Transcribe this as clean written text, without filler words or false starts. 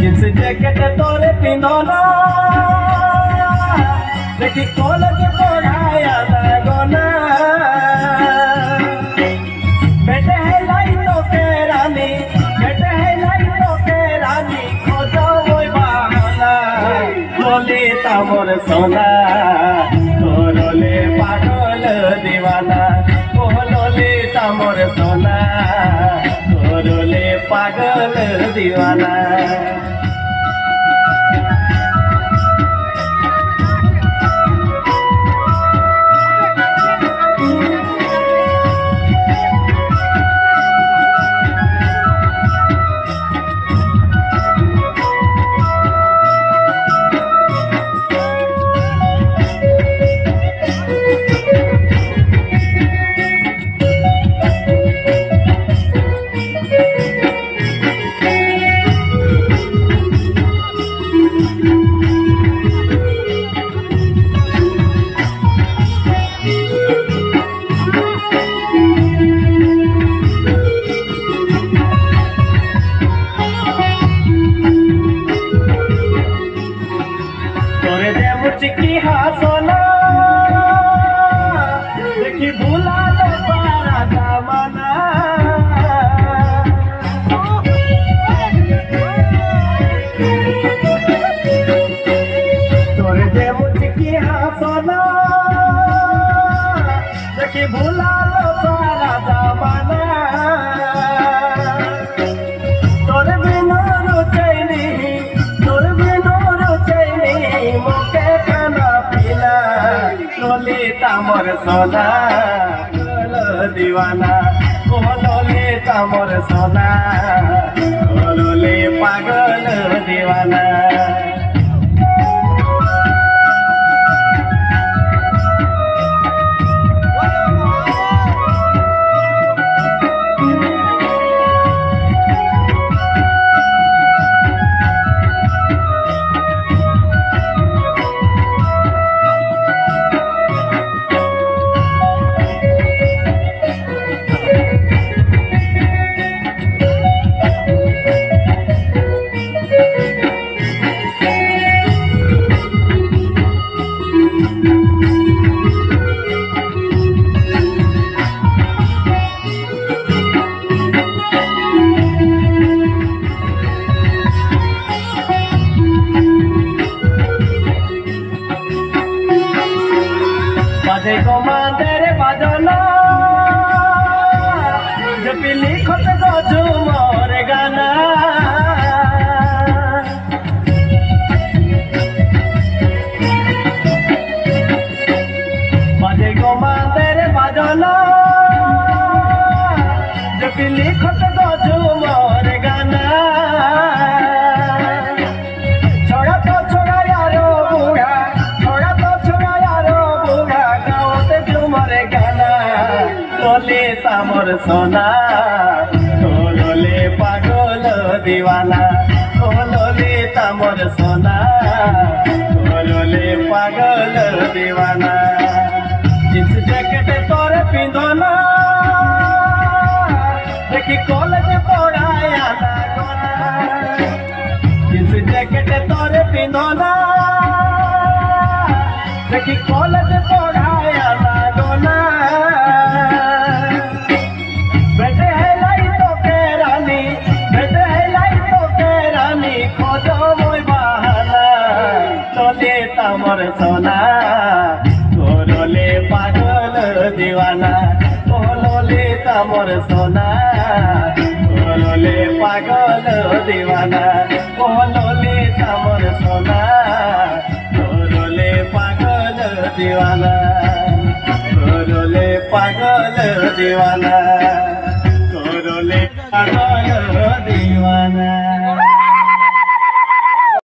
Jeans jacket तोरे पिंधोना देखी college पढ़ाया लगोना बेटे है लाइटों के रानी बेटे है लाइटों के रानी खोजो वही बहाना बोले तामोर सोना तोरोले पागल दीवाना बोलोले तामोर सोना तोरोले पागल दीवाना। चिकी हासोना देखी भूला लो सारा जमाना तोरे जे मुझकी हासोना देखी भूला लो सारा जमाना तोरे बिना रुचैनी तोरे बिना रुचैनी मोके लोले तामोर सोना दीवाना ओ लोले तामोर सोना ओ लोले पागल दीवाना। बाजे को मांदेरे बाजना जब लिखत गो झूमर गाना बाजे को मांदेरे बाजना जब लिखत गो झूमर गाना छोड़ा तो छोड़ा यारो बूढ़ा छोड़ा तो छोड़ा यारो बूढ़ा गाओते झूमर गाना लोले तामोर सोना ओ लोले पागल दीवाना ओ लोले तामोर सोना ओ लोले पागल दीवाना। जींस जैकेट तोरे पिंधोना देखी कॉलेज पढ़ाया लगोना जींस जैकेट तोरे पिंधोना देखी कॉलेज पढ़ाया लगोना बेटे है लाइटों के रानी बेटे है लाइटों के रानी खोजो वही बहाना लोले तामोर सोना ओ लोले पागल दीवाना ओ लोले तामोर सोना ओ लोले पागल दीवाना ओ लोले तामोर सोना ओ लोले पागल दीवाना ओ लोले पागल दीवाना ओ लोले पागल दीवाना।